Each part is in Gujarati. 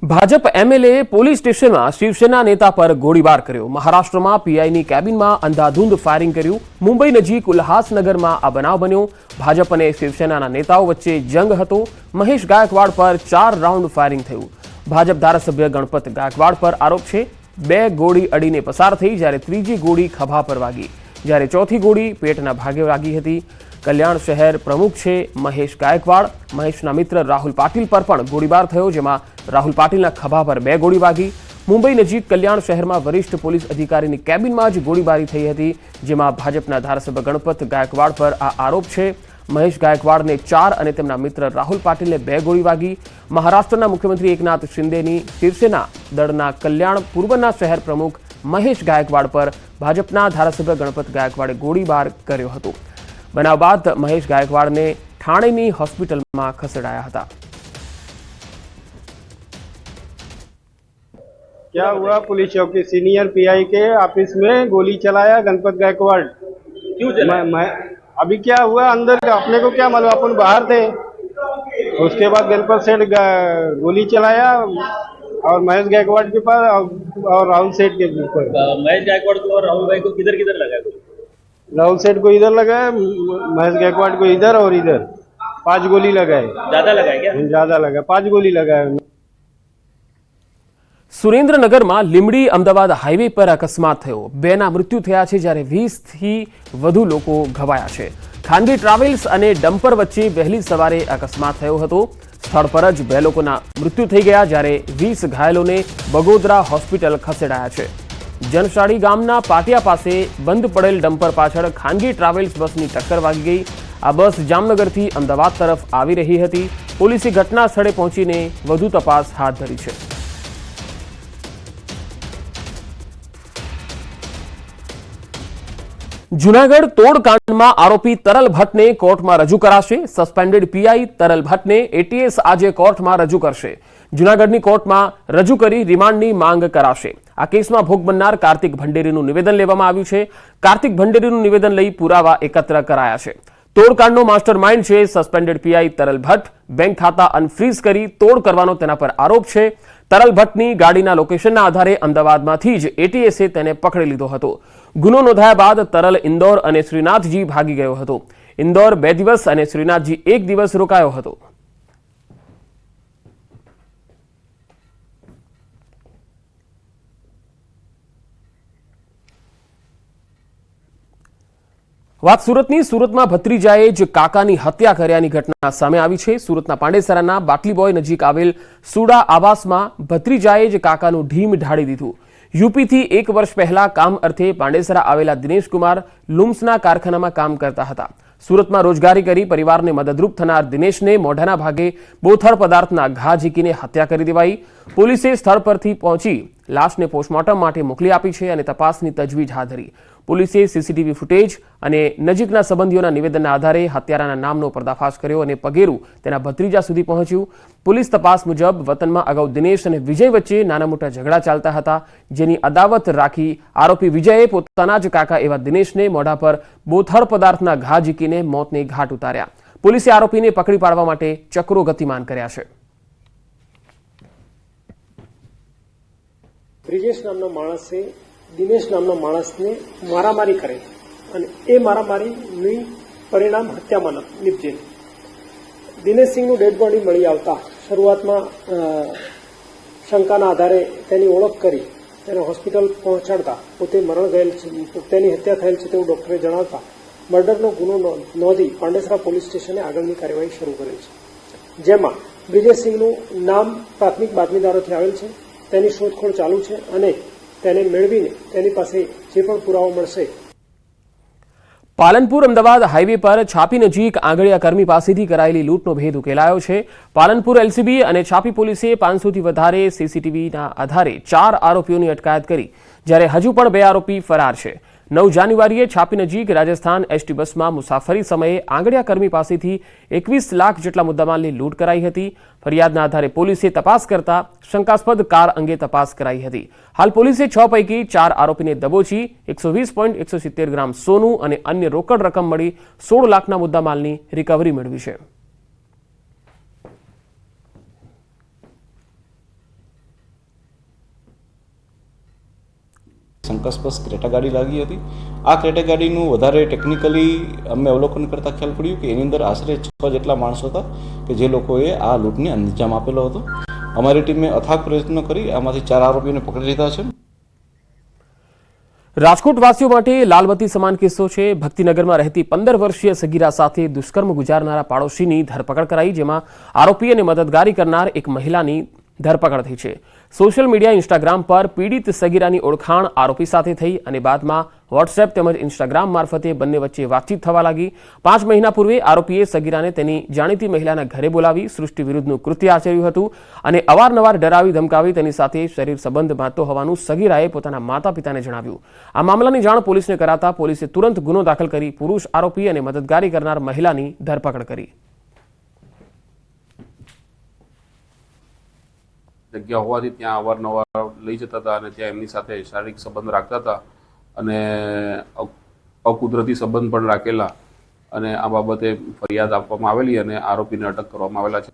ભાજપ એમએલએ પોલીસ સ્ટેશનમાં શિવસેના નેતા પર ગોળીબાર કર્યો। મહારાષ્ટ્રમાં પીઆઈની કેબિનમાં અંધાધૂંધ ફાયરિંગ કર્યું। મુંબઈ નજીક ઉલ્હાસનગરમાં આ બનાવ બન્યો। ભાજપ અને શિવસેનાના નેતાઓ વચ્ચે જંગ હતો। મહેશ ગાયકવાડ પર 4 રાઉન્ડ ફાયરિંગ થયું। ભાજપ ધારાસભ્ય ગણપત ગાયકવાડ પર આરોપ છે 2 ગોળી અડીને પસાર થઈ, જ્યારે ત્રીજી ગોળી ખભા પર વાગી, જ્યારે ચોથી ગોળી પેટના ભાગે વાગી હતી। કલ્યાણ શહેર પ્રમુખ છે મહેશ ગાયકવાડ। મહેશના મિત્ર રાહુલ પાટીલ પર પણ ગોળીબાર થયો, જેમાં રાહુલ પાટીલના ખભા પર 2 ગોળી વાગી। મુંબઈ નજીક કલ્યાણ શહેરમાં વરિષ્ઠ પોલીસ અધિકારીની કેબિનમાં જ ગોળીબારી થઈ હતી, જેમાં ભાજપના ધારાસભ્ય ગણપત ગાયકવાડ પર આ આરોપ છે। મહેશ ગાયકવાડને 4 અને તેમના મિત્ર રાહુલ પાટીલને 2 ગોળી વાગી। મહારાષ્ટ્રના મુખ્યમંત્રી એકનાથ શિંદેની શિવસેના દળના કલ્યાણ પૂર્વના શહેર પ્રમુખ મહેશ ગાયકવાડ પર ભાજપના ધારાસભ્ય ગણપત ગાયકવાડે ગોળીબાર કર્યો હતો। બનાવ બાદ મહેશ ગાयकवाड़ ठाणेनी हॉस्पिटल में खसेड़ाया था। क्या हुआ? पुलिस चौकी सीनियर पीआई के ऑफिस में गोली चलाया गणपत गायकवाड़। क्यों चलाया? मैं अभी क्या हुआ अंदर का अपने को क्या मालूम, अपन बाहर थे। उसके बाद गणपत सेठ गोली चलाया और महेश गायकवाड़ के पास और राहुल सेठ के ऊपर। महेश गायकवाड़ को और राहुल भाई को किधर किधर लगा? राहुल सेठ को इधर लगा, महेश गायकवाड़ को इधर और इधर 5 गोली लगाए। ज्यादा लगा क्या? ज्यादा लगा, 5 गोली लगाए। સુરેન્દ્રનગરમાં લીંબડી અમદાવાદ હાઈવે પર અકસ્માત થયો। 2ના મૃત્યુ થયા છે, જ્યારે 20થી વધુ લોકો ઘવાયા છે। ખાનગી ટ્રાવેલ્સ અને ડમ્પર વચ્ચે વહેલી સવારે અકસ્માત થયો હતો। સ્થળ પર જ 2 લોકોના મૃત્યુ થઈ ગયા, જ્યારે 20 ઘાયલોને બગોદરા હોસ્પિટલ ખસેડાયા છે। जनशाड़ी गामना पाटिया पासे बंद पड़ेल डम्पर पाछळ खानगी ट्रावेल्स बसनी टक्कर वागी गई। आ बस जामनगर थी अमदावाद तरफ आवी रही हती। पोलीसे घटना स्थळे पहोंचीने वधु तपास हाथ धरी छे। जूनागढ़ तोड़कांड में आरोपी तरल भट्ट ने कोर्ट में रजू कराशे। सस्पेन्डेड पीआई तरल भट्ट ने एटीएस आज कोर्ट में रजू करशे। जूनागढ़नी कोर्ट में रजू करी रिमांडनी मांग कराशे। आ केस में भोग बननार कार्तिक भंडेरीનું નિવેદન લેવામાં આવ્યું છે। કાર્તિક ભંડેરીનું નિવેદન લઈ પુરાવા એકત્ર કરાયા છે। તોડકાંડનો માસ્ટરમાઇન્ડ છે સસ્પેન્ડેડ પીઆઈ તરલ ભટ્ટ। બેંક ખાતા અનફ્રીઝ કરી તોડ કરવાનો તેના પર આરોપ છે। તરલ ભટ્ટની ગાડીના લોકેશનના આધારે અમદાવાદમાંથી જ એટીએસે તેને પકડી લીધો હતો। ગુનો નોંધાયા બાદ તરલ ઇન્દોર અને શ્રીનાથજી ભાગી ગયો હતો। ઇન્દોર 2 દિવસ અને શ્રીનાથજી 1 દિવસ રોકાયો હતો। વાત સુરતની। સુરતમાં ભત્રીજાએ જ કાકાની હત્યા કર્યાની ઘટના સામે આવી છે। સુરતના પાંડેસરાના બાટલી બોય નજીક આવેલ સુડા આવાસમાં ભત્રીજાએ જ કાકાનું ઢીમ ઢાળી દીધું। यूपीથી 1 વર્ષ પહેલા કામ અર્થે પાંડેસરા આવેલા દિનેશ કુમાર લુમ્સના કારખાનામાં કામ કરતા હતા। સુરતમાં રોજગારી કરી પરિવારને મદદરૂપ થનાર દિનેશને મોઢાના ભાગે બોથડ પદાર્થના ઘા ઝીકીને હત્યા કરી દેવાઈ। પોલીસે સ્થળ પરથી પહોંચી લાશને પોસ્ટમોર્ટમ માટે મોકલી આપી છે અને તપાસની તજવીજ હાથ ધરી। પોલીસે સીસીટીવી ફૂટેજ અને નજીકના સંબંધીઓના નિવેદનના આધારે હત્યારાના નામનો પર્દાફાશ કર્યો અને પગેરું તેના ભત્રીજા સુધી પહોંચ્યું। પોલીસ તપાસ મુજબ વતનમાં અગાઉ દિનેશ અને વિજય વચ્ચે નાના મોટા ઝઘડા ચાલતા હતા, જેની અદાવત રાખી આરોપી વિજયે પોતાના જ કાકા એવા દિનેશને મોઢા પર બોથડ પદાર્થના ઘા ઝીકીને મોતને ઘાટ ઉતાર્યા। પોલીસે આરોપીને પકડી પાડવા માટે ચક્રો ગતિમાન કર્યા છે। ब्रिजेश नामना माणसे दिनेश नामना माणसने मारामारी करे અને એ મારામારીનું પરિણામ હત્યામાં નીપજે। દિનેશ સિંહનું ડેડ બોડી મળી આવતા શરૂઆતમાં શંકાના આધારે તેની ઓળખ કરી તેને હોસ્પિટલ પહોંચાડતા પોતે મરણ ગયેલ છે, તેની હત્યા થયેલ છે તેવું ડોક્ટરે જણાવતા મર્ડરનો ગુનો નોંધી પાંડેસરા પોલીસ સ્ટેશને આગળની કાર્યવાહી શરૂ કરેલ છે, જેમાં બ્રિજેશ સિંહનું નામ પ્રાથમિક બાતમીદારોથી આવેલ છે। તેની શોધખોળ ચાલુ છે અને તેને મેળવીને તેની પાસે જે પણ પુરાવો મળશે। પાલનપુર અમદાવાદ હાઈવે પર છાપી નજીક આંગળીયા કર્મી પાસેથી કરાયેલી લૂંટનો ભેદ ઉકેલાયો છે। પાલનપુર એલસીબી અને છાપી પોલીસે 500થી વધારે સીસીટીવીના આધારે 4 આરોપીઓની અટકાયત કરી, જ્યારે હજુ પણ 2 આરોપી ફરાર છે। 9 જાન્યુઆરીએ છાપી નજીક રાજસ્થાન એસટી બસમાં મુસાફરી સમયે આંગળીયા કર્મી પાસેથી 21 લાખ જેટલા મુદ્દામાલની લૂંટ કરાઈ હતી। ફરિયાદના આધારે પોલીસે તપાસ કરતા શંકાસ્પદ કાર અંગે તપાસ કરાઈ હતી। હાલ પોલીસે 6 પૈકી 4 આરોપીને દબોચી 120.170 ગ્રામ સોનું અને અન્ય રોકડ રકમ મળી 16 લાખના મુદ્દામાલની રિકવરી મેળવી છે। શંકાસ્પદ ક્રેટા ગાડી લાગી હતી. આ ક્રેટા ગાડીનું વધારે ટેકનિકલી અમે અવલોકન કરતાં ખ્યાલ પડ્યું કે એની અંદર આશરે 6 જેટલા માણસો હતા કે જે લોકોએ આ લૂંટને અંજામ આપેલો હતો. અમારી ટીમે અથાગ પ્રયત્નો કરી આમાંથી 4 આરોપીઓને પકડી લીધા છે. રાજકોટ વાસીઓ માટે લાલબત્તી સમાન કિસ્સો છે. ભક્તિનગરમાં રહેતી 15 વર્ષીય સગીરા સાથે દુષ્કર્મ ગુજારનારા પાડોશીની ધરપકડ કરાઈ, જેમાં આરોપી અને મદદગારી કરનાર એક મહિલાની ધરપકડ થઈ છે. સોશિયલ મીડિયા ઇન્સ્ટાગ્રામ પર પીડિત સગીરાની ઓળખાણ આરોપી સાથે થઈ અને બાદમાં વોટ્સએપ તેમજ ઇન્સ્ટાગ્રામ મારફતે બંને વચ્ચે વાતચીત થવા લાગી. 5 મહિના પૂર્વે આરોપીએ સગીરાને તેની જાણીતી મહિલાના ઘરે બોલાવી સૃષ્ટિ વિરુદ્ધનું કૃત્ય આચર્યું હતું અને અવારનવાર ડરાવી ધમકાવી તેની સાથે શરીર સંબંધ બાંધતો હોવાનું સગીરાએ પોતાના માતા પિતાને જણાવ્યું. આ મામલાની જાણ પોલીસને કરાતા પોલીસે તુરંત ગુનો દાખલ કરી પુરુષ આરોપી અને મદદગારી કરનાર મહિલાની ધરપકડ કરી. જગ્યા હોવાથી ત્યાં અવારનવાર લઈ જતા હતા અને ત્યાં એમની સાથે શારીરિક સંબંધ રાખતા હતા અને અકુદરતી સંબંધ પણ રાખેલા અને આ બાબતે ફરિયાદ આપવામાં આવેલી અને આરોપીને અટક કરવામાં આવેલા છે.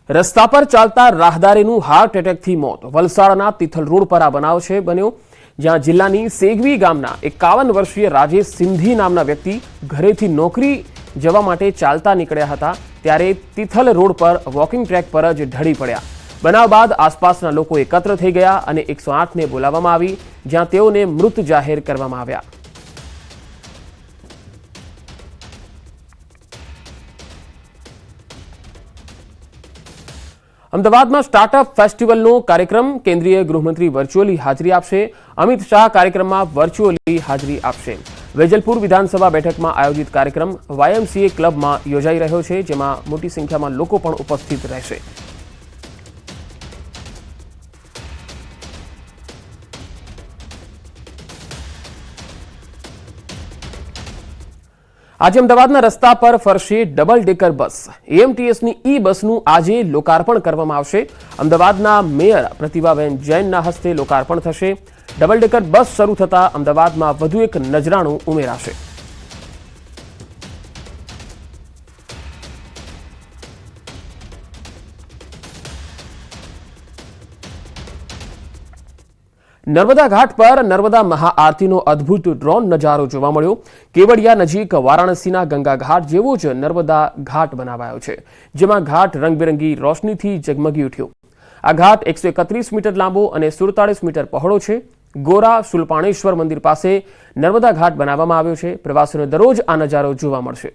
રસ્તા પર ચાલતા રાહદારીનું હાર્ટ એટેકથી મોત. વલસાડના તિથલ રોડ પર આ બનાવ છે બન્યો, જ્યાં જિલ્લાની સેગવી ગામના 51 વર્ષીય રાજેશ સિંધી નામના વ્યક્તિ ઘરેથી નોકરી જવા માટે ચાલતા નીકળ્યા હતા ત્યારે તિથલ રોડ પર વોકિંગ ટ્રેક પર જ ઢળી પડ્યા. બનાવ બાદ આસપાસના લોકો એકત્ર થઈ ગયા અને 108ને બોલાવવામાં આવી, જ્યાં તેઓને મૃત જાહેર કરવામાં આવ્યા. અમદાવાદમાં સ્ટાર્ટઅપ ફેસ્ટિવલનો કાર્યક્રમ. કેન્દ્રીય ગૃહમંત્રી વર્ચ્યુઅલી હાજરી આપશે. અમિત શાહ કાર્યક્રમમાં વર્ચ્યુઅલી હાજરી આપશે. વેજલપુર વિધાનસભા બેઠકમાં આયોજિત કાર્યક્રમ YMCA ક્લબમાં યોજાઈ રહ્યો છે, જેમાં મોટી સંખ્યામાં લોકો પણ ઉપસ્થિત રહેશે. આજે અમદાવાદના રસ્તા પર ફરશે ડબલ ડેકર બસ. AMTSની ઈ બસનું આજે લોકાર્પણ કરવામાં આવશે. અમદાવાદના મેયર પ્રતિભાબેન જૈનના હસ્તે લોકાર્પણ થશે. ડબલ ડેકર બસ શરૂ થતાં અમદાવાદમાં વધુ એક નજરાણું ઉમેરાશે. નર્મદા ઘાટ પર નર્મદા મહાઆરતીનો અદ્ભુત ડ્રોન નજારો જોવા મળ્યો. કેવડિયા નજીક વારાણસીના ગંગા ઘાટ જેવો જ નર્મદા ઘાટ બનાવાયો છે, જેમાં ઘાટ રંગબેરંગી રોશનીથી ઝગમગી ઉઠ્યો. આ ઘાટ 131 મીટર લાંબો અને 47 મીટર પહોળો છે. ગોરા શુલપાણેશ્વર મંદિર પાસે નર્મદા ઘાટ બનાવવામાં આવ્યો છે. પ્રવાસીઓને દરરોજ આ નજારો જોવા મળશે.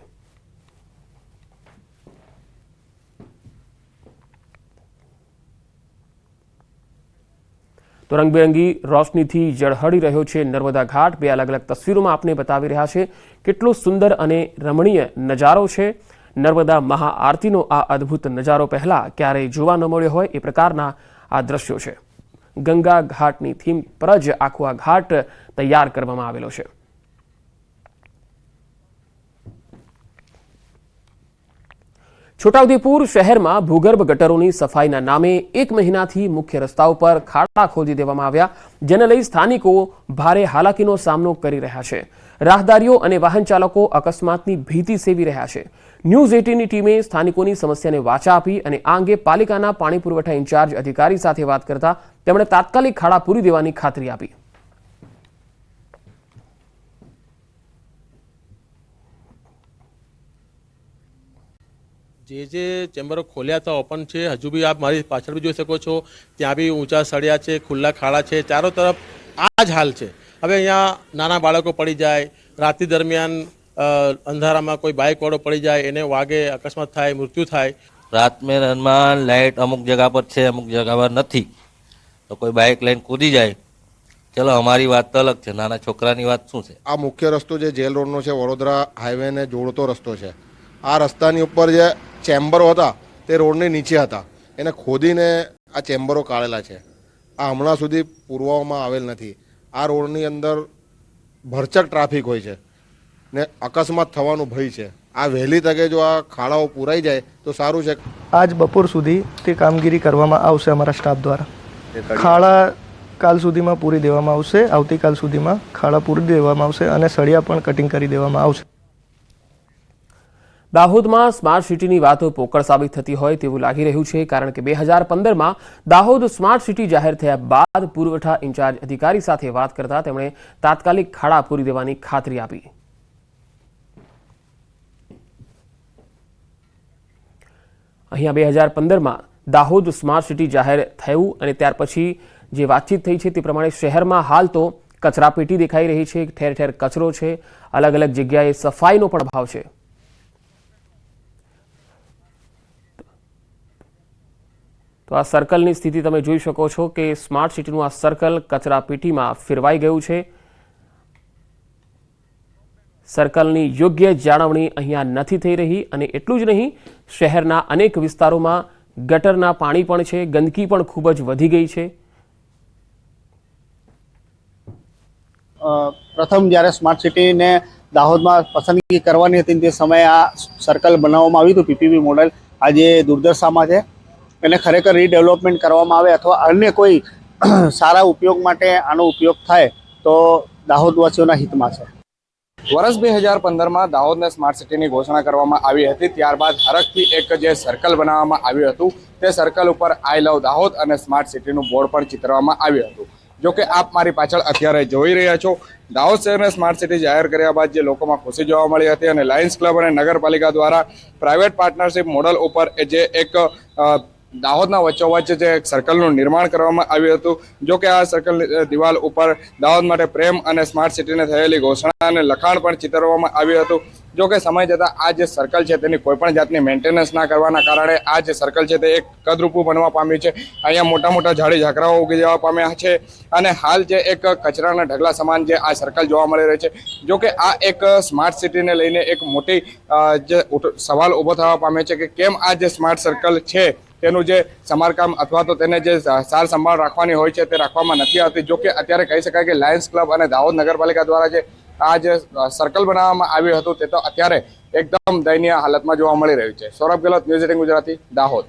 તો રંગબેરંગી રોશનીથી ઝળહળી રહ્યો છે નર્મદા ઘાટ. 2 અલગ અલગ તસવીરોમાં આપને બતાવી રહ્યા છે કેટલો સુંદર અને રમણીય નજારો છે. નર્મદા મહાઆરતીનો આ અદ્ભુત નજારો પહેલા ક્યારેય જોવા ન મળ્યો હોય એ પ્રકારના આ દ્રશ્યો છે. ગંગા ઘાટની થીમ પર જ આખો આ ઘાટ તૈયાર કરવામાં આવેલો છે. છોટાઉદેપુર શહેરમાં ભૂગર્ભ ગટરોની સફાઈના નામે 1 મહિનાથી મુખ્ય રસ્તાઓ પર ખાડા ખોદી દેવામાં આવ્યા, જેને લઈ સ્થાનિકો ભારે હાલાકીનો સામનો કરી રહ્યા છે. રાહદારીઓ અને વાહન ચાલકો અકસ્માતની ભીતિ સેવી રહ્યા છે. ન્યૂઝ 18ની ટીમે સ્થાનિકોની સમસ્યાને વાચા આપી અને આ અંગે પાલિકાના પાણી પુરવઠા ઇન્ચાર્જ અધિકારી સાથે વાત કરતા તેમણે તાત્કાલિક ખાડા પૂરી દેવાની ખાતરી આપી. જે ચેમ્બરો ખોલ્યા હતા ઓપન છે, હજુ બી આપ મારી પાછળ બી જોઈ શકો છો, ત્યાં બી ઊંચા સળિયા છે, ખુલ્લા ખાડા છે, ચારો તરફ આ જ હાલ છે. હવે અહીંયા નાના બાળકો પડી જાય, રાત્રિ દરમિયાન અંધારામાં કોઈ બાઇકવાળો પડી જાય, એને વાગે, અકસ્માત થાય, મૃત્યુ થાય. રાત મેં રનમાં લાઇટ અમુક જગા પર છે, અમુક જગા પર નથી, તો કોઈ બાઇક લઈને કૂદી જાય. ચલો અમારી વાત તો અલગ છે, નાના છોકરાની વાત શું છે. આ મુખ્ય રસ્તો જે જેલ રોડનો છે, વડોદરા હાઈવેને જોડતો રસ્તો છે. આ રસ્તાની ઉપર જે ચેમ્બરો હતા તે રોડની નીચે હતા, એને ખોદીને આ ચેમ્બરો કાઢેલા છે. આ હમણાં સુધી પૂરવામાં આવેલ નથી. આ રોડની અંદર ભરચક ટ્રાફિક હોય છે ને અકસ્માત થવાનો ભય છે. આ વહેલી તકે જો આ ખાડાઓ પૂરાઈ જાય તો સારું છે. આજ બપોર સુધી તે કામગીરી કરવામાં આવશે અમારા સ્ટાફ દ્વારા. ખાડા કાલ સુધીમાં પૂરી દેવામાં આવશે, આવતીકાલ સુધીમાં ખાડા પૂરી દેવામાં આવશે અને સળિયા પણ કટિંગ કરી દેવામાં આવશે. દાહોદમાં સ્માર્ટ સિટીની વાતો પોકળ સાબિત થતી હોય તેવું લાગી રહ્યું છે, કારણ કે 2015માં દાહોદ સ્માર્ટ સિટી જાહેર થયા બાદ પુરવઠા ઇન્ચાર્જ અધિકારી સાથે વાત કરતા તેમણે તાત્કાલિક ખાડા પૂરી દેવાની ખાતરી આપી. અહીંયા 2015માં દાહોદ સ્માર્ટ સિટી જાહેર થયું અને ત્યાર પછી જે વાતચીત થઈ છે તે પ્રમાણે શહેરમાં હાલ તો કચરાપેટી દેખાઈ રહી છે, ઠેર ઠેર કચરો છે, અલગ અલગ જગ્યાએ સફાઈનો પણ અભાવ છે. તો આ સર્કલની સ્થિતિ તમે જોઈ શકો છો કે સ્માર્ટ સિટીનું આ સર્કલ કચરાપેટીમાં ફેરવાઈ ગયું છે. સર્કલની યોગ્ય જાળવણી અહીંયા નથી થઈ રહી અને એટલું જ નહીં, શહેરના અનેક વિસ્તારોમાં ગટરના પાણી પણ છે, ગંદકી પણ ખૂબ જ વધી ગઈ છે. પ્રથમ જ્યારે સ્માર્ટ સિટીને દાહોદમાં પસંદગી કરવાની હતી તે સમયે આ સર્કલ બનાવવામાં આવ્યું હતું પીપીપી મોડેલ. આજે દુર્દશામાં છે. એને ખરેખર રીડેવલપમેન્ટ કરવામાં આવે અથવા અન્ય કોઈ સારા ઉપયોગ માટે આનો ઉપયોગ થાય તો દાહોદવાસીઓના હિતમાં છે. વર્ષ 2015માં દાહોદને સ્માર્ટ સિટીની ઘોષણા કરવામાં આવી હતી. ત્યારબાદ હરખથી એક જે સર્કલ બનાવવામાં આવ્યું હતું તે સર્કલ ઉપર આઈ લવ દાહોદ અને સ્માર્ટ સિટીનું બોર્ડ પણ ચિતરવામાં આવ્યું હતું. જો કે આપ મારી પાછળ અત્યારે જોઈ રહ્યા છો, દાહોદ શહેરને સ્માર્ટ સિટી જાહેર કર્યા બાદ જે લોકોમાં ખુશી જોવા મળી હતી અને લાયન્સ ક્લબ અને નગરપાલિકા દ્વારા પ્રાઇવેટ પાર્ટનરશિપ મોડલ ઉપર જે એક દાહોદના વચ્ચોવચ્ચ જે સર્કલનું નિર્માણ કરવામાં આવ્યું હતું. જો કે આ સર્કલ દિવાલ ઉપર દાહોદ માટે પ્રેમ અને સ્માર્ટ સિટીને થયેલી ઘોષણા અને લખાણ પણ ચિતરવામાં આવ્યું હતું. જો કે સમય જતાં આ જે સર્કલ છે તેની કોઈ પણ જાતની મેન્ટેનન્સ ના કરવાના કારણે આ જે સર્કલ છે તે એક કદરૂપું બનવા પામ્યું છે. અહીંયા મોટા મોટા ઝાડી ઝાકરાઓ ઉગી જવા પામ્યા છે અને હાલ જે એક કચરાના ઢગલા સમાન જે આ સર્કલ જોવા મળી રહી છે. જો કે આ એક સ્માર્ટ સિટીને લઈને એક મોટી જે સવાલ ઊભો થવા પામ્યો છે કે કેમ આ જે સ્માર્ટ સર્કલ છે તેનું જે સમારકામ અથવા તો તેને જે સાર સંભાળ રાખવાની હોય છે તે રાખવામાં નથી આવતી. જો કે અત્યારે કહી શકાય કે લાયન્સ ક્લબ અને દાહોદ નગરપાલિકા દ્વારા જે આ જે સર્કલ બનાવવામાં આવ્યું હતું તે તો અત્યારે એકદમ દયનીય હાલતમાં જોવા મળી રહ્યું છે. સૌરભ ગેહલોત, ન્યૂઝ 18 ગુજરાતી, દાહોદ.